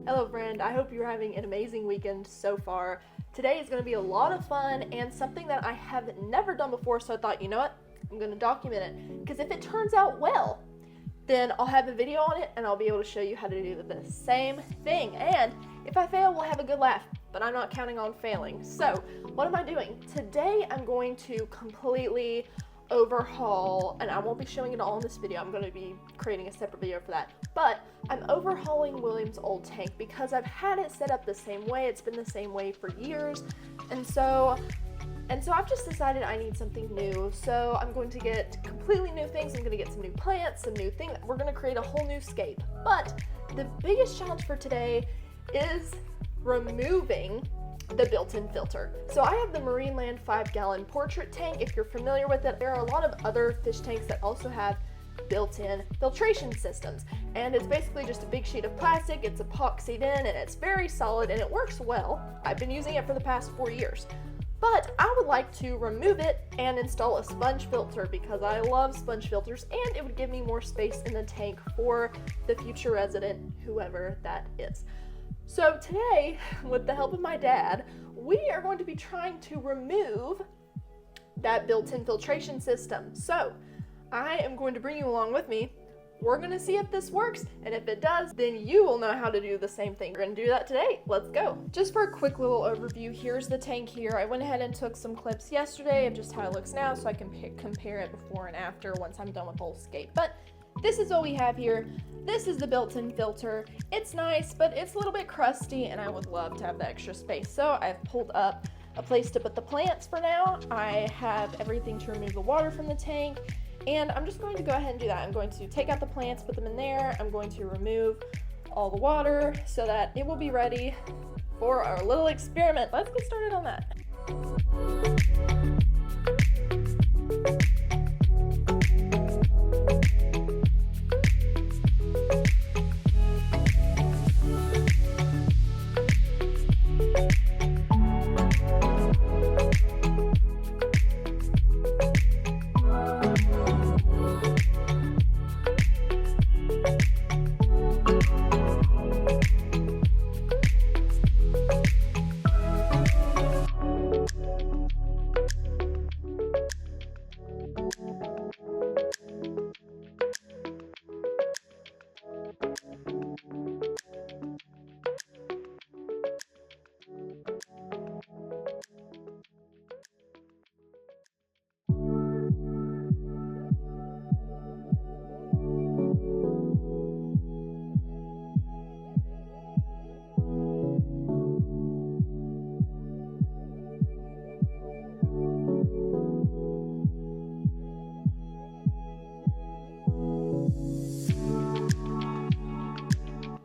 Hello friend, I hope you're having an amazing weekend so far. Today is going to be a lot of fun and something that I have never done before, so I thought, you know what, I'm going to document it, because if it turns out well, then I'll have a video on it and I'll be able to show you how to do the same thing. And if I fail, we'll have a good laugh, but I'm not counting on failing. So what am I doing? Today I'm going to completely overhaul, and I won't be showing it all in this video, I'm going to be creating a separate video for that, but I'm overhauling William's old tank because I've had it set up the same way. It's been the same way for years, and so I've just decided I need something new. So I'm going to get completely new things. I'm going to get some new plants, some new things. We're going to create a whole new scape. But the biggest challenge for today is removing the built-in filter. So I have the Marineland 5-gallon Portrait tank. If you're familiar with it, there are a lot of other fish tanks that also have built-in filtration systems, and it's basically just a big sheet of plastic. It's epoxied in and it's very solid and it works well. I've been using it for the past 4 years, but I would like to remove it and install a sponge filter because I love sponge filters, and it would give me more space in the tank for the future resident, whoever that is. So today, with the help of my dad, we are going to be trying to remove that built-in filtration system. So I am going to bring you along with me. We're going to see if this works, and if it does, then you will know how to do the same thing. We're going to do that today. Let's go. Just for a quick little overview, here's the tank here. I went ahead and took some clips yesterday of just how it looks now so I can compare it before and after once I'm done with the whole scape. But this is what we have here. This is the built-in filter. It's nice, but it's a little bit crusty, and I would love to have the extra space. So I've pulled up a place to put the plants for now. I have everything to remove the water from the tank, and I'm just going to go ahead and do that. I'm going to take out the plants, put them in there. I'm going to remove all the water so that it will be ready for our little experiment. Let's get started on that.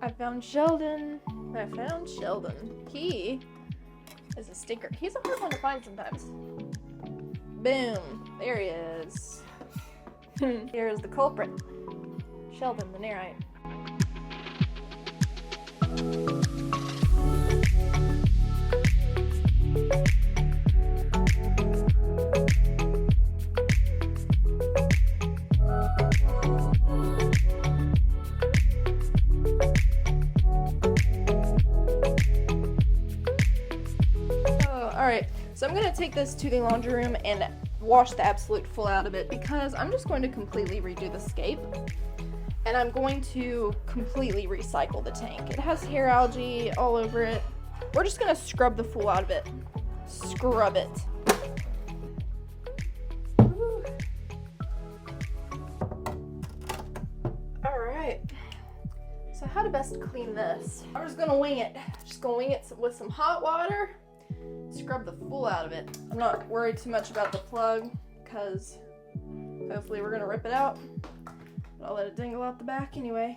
I found Sheldon. He is a stinker. He's a hard one to find sometimes. Boom. There he is. Here is the culprit. Sheldon the Narite. So I'm going to take this to the laundry room and wash the absolute full out of it, because I'm just going to completely redo the scape, and I'm going to completely recycle the tank. It has hair algae all over it. We're just going to scrub the full out of it. Scrub it. Alright. So how to best clean this? I'm just going to wing it. Just going to wing it with some hot water. Scrub the full out of it. I'm not worried too much about the plug because hopefully we're gonna rip it out, but I'll let it dangle out the back anyway.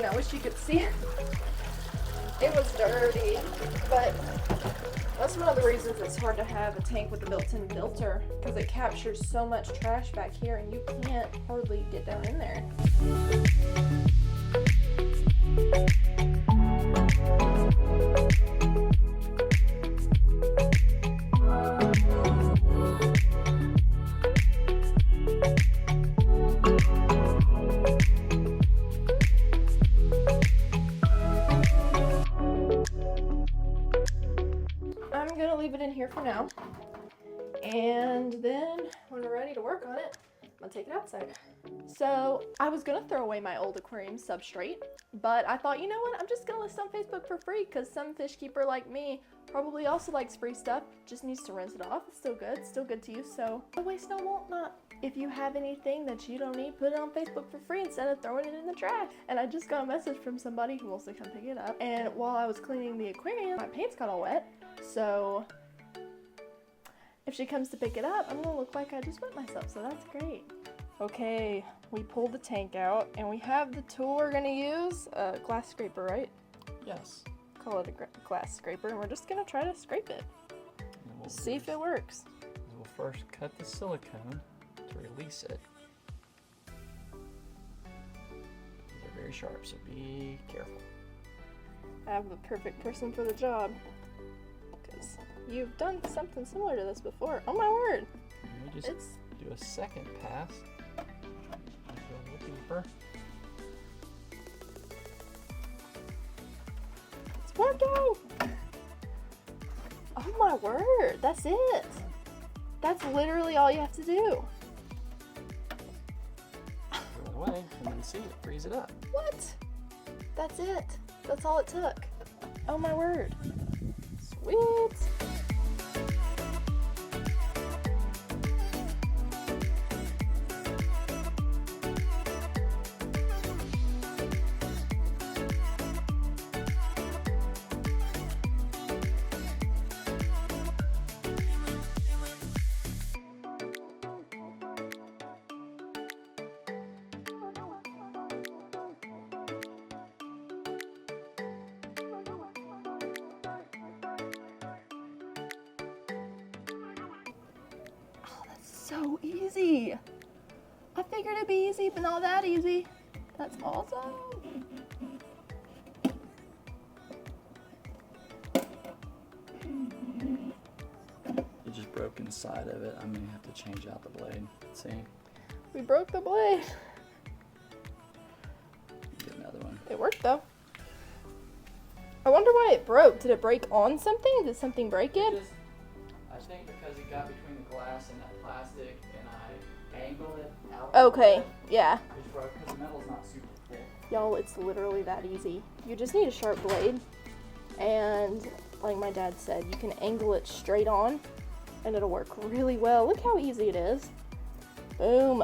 I wish you could see it. It was dirty, but That's one of the reasons it's hard to have a tank with a built-in filter, because it captures so much trash back here and you can't hardly get down in there. I'm gonna leave it in here for now, and then when we're ready to work on it, I'm gonna take it outside. So I was gonna throw away my old aquarium substrate, but I thought, you know what, I'm just gonna list on Facebook for free, because some fish keeper like me probably also likes free stuff, just needs to rinse it off. It's still good to use, so no waste, no want not. If you have anything that you don't need, put it on Facebook for free instead of throwing it in the trash. And I just got a message from somebody who wants to come pick it up, and while I was cleaning the aquarium, my paints got all wet. So if she comes to pick it up, I'm gonna look like I just wet myself, so that's great. Okay, we pulled the tank out, and we have the tool we're gonna use, a glass scraper, right? Yes. Call it a glass scraper, and we're just gonna try to scrape it. We'll see if it works. We'll first cut the silicone to release it. They're very sharp, so be careful. I have the perfect person for the job. You've done something similar to this before. Oh my word! Let me just do a second pass. Go a little deeper. It's working! Oh my word! That's it! That's literally all you have to do. Throw it away, and then see it, freeze it up. What? That's it. That's all it took. Oh my word. Sweet! So easy. I figured it'd be easy, but not that easy. That's awesome. You just broke inside of it. I'm gonna have to change out the blade. See? We broke the blade. Get another one. It worked though. I wonder why it broke. Did it break on something? Did something break it? I think because it got between the glass and that plastic, and I angled it out. Okay, yeah. It broke because the metal's not super thick. Y'all, it's literally that easy. You just need a sharp blade, and like my dad said, you can angle it straight on, and it'll work really well. Look how easy it is. Boom.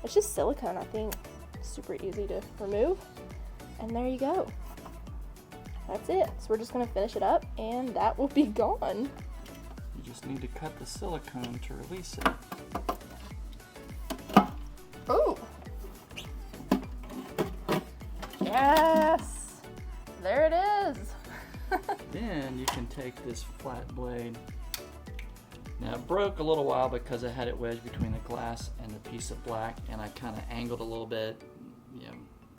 It's just silicone, I think. Super easy to remove, and there you go. That's it. So we're just gonna finish it up, and that will be gone. You just need to cut the silicone to release it. Ooh. Yes. There it is. Then you can take this flat blade. Now it broke a little while because I had it wedged between the glass and the piece of black, and I kind of angled a little bit, you know,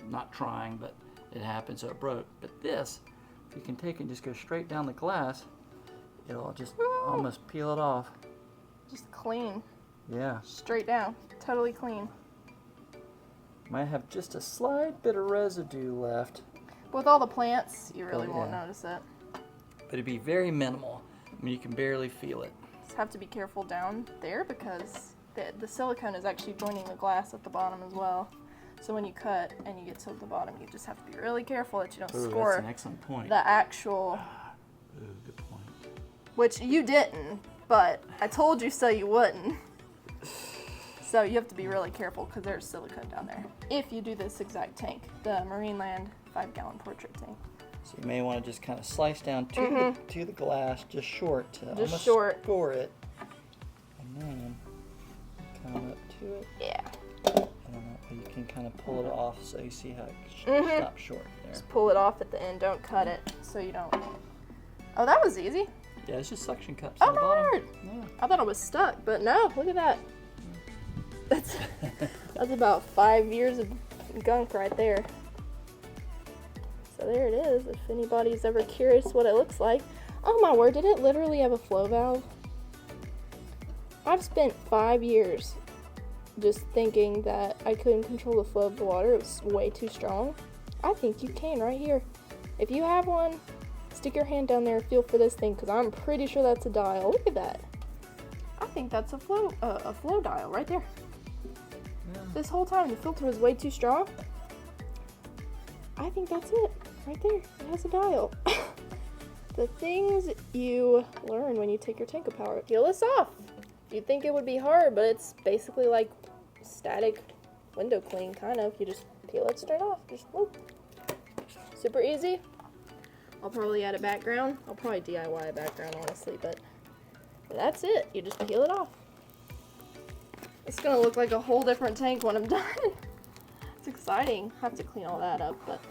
not trying, but it happened, so it broke. But this, you can take and just go straight down the glass. It'll just almost peel it off. Just clean. Yeah. Straight down. Totally clean. Might have just a slight bit of residue left. With all the plants, you really Oh, won't yeah. notice it. But it'd be very minimal. I mean, you can barely feel it. Just have to be careful down there because the silicone is actually joining the glass at the bottom as well. So when you cut and you get to the bottom, you just have to be really careful that you don't Ooh, score that's an excellent point. the actual, Ooh, good point. which you didn't, but I told you so you wouldn't. So you have to be really careful because there's silicone down there. If you do this exact tank, the Marineland 5-gallon portrait tank. So you may want to just kind of slice down to the glass, just short to almost score it, and then come up to it. Yeah. I don't know, but you can kind of pull it off so you see how it stops short there. Just pull it off at the end. Don't cut it so you don't. Oh, that was easy. Yeah, it's just suction cups Oh on the my bottom. word! Yeah. I thought it was stuck, but no, look at that. That's about 5 years of gunk right there. So there it is, if anybody's ever curious what it looks like. Oh my word, did it literally have a flow valve? I've spent 5 years just thinking that I couldn't control the flow of the water. It was way too strong. I think you can right here. If you have one, stick your hand down there and feel for this thing, because I'm pretty sure that's a dial. Look at that. I think that's a flow dial right there. Yeah. This whole time the filter was way too strong. I think that's it right there. It has a dial. The things you learn when you take your tank apart. Peel this off. You'd think it would be hard, but it's basically like static window clean, kind of. You just peel it straight off. Just whoop. Super easy. I'll probably add a background. I'll probably DIY a background, honestly, but that's it. You just peel it off. It's gonna look like a whole different tank when I'm done. It's exciting. I have to clean all that up, but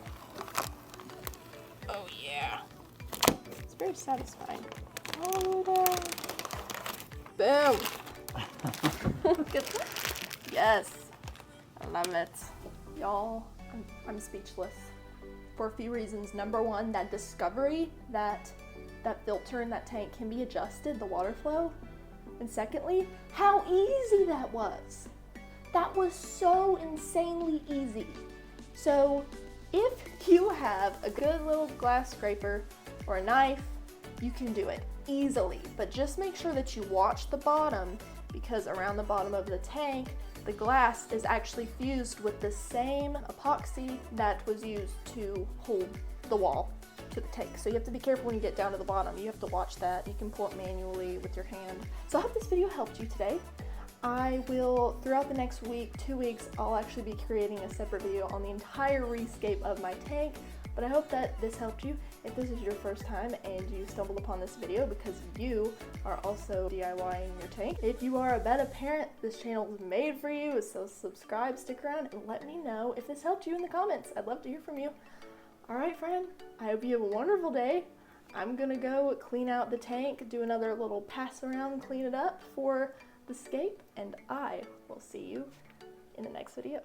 oh yeah. It's very satisfying. Oh, boom. Look at that. Yes. I love it. Y'all, I'm speechless for a few reasons. Number one, that discovery that filter in that tank can be adjusted, the water flow. And secondly, how easy that was. That was so insanely easy. So if you have a good little glass scraper or a knife, you can do it easily. But just make sure that you watch the bottom, because around the bottom of the tank, the glass is actually fused with the same epoxy that was used to hold the wall to the tank. So you have to be careful when you get down to the bottom. You have to watch that. You can pour it manually with your hand. So I hope this video helped you today. I will, throughout the next week, 2 weeks, I'll actually be creating a separate video on the entire rescape of my tank. But I hope that this helped you. If this is your first time and you stumbled upon this video because you are also DIYing your tank, if you are a Betta parent, this channel is made for you, so subscribe, stick around, and let me know if this helped you in the comments. I'd love to hear from you. Alright friend, I hope you have a wonderful day. I'm gonna go clean out the tank, do another little pass around, clean it up for the scape, and I will see you in the next video.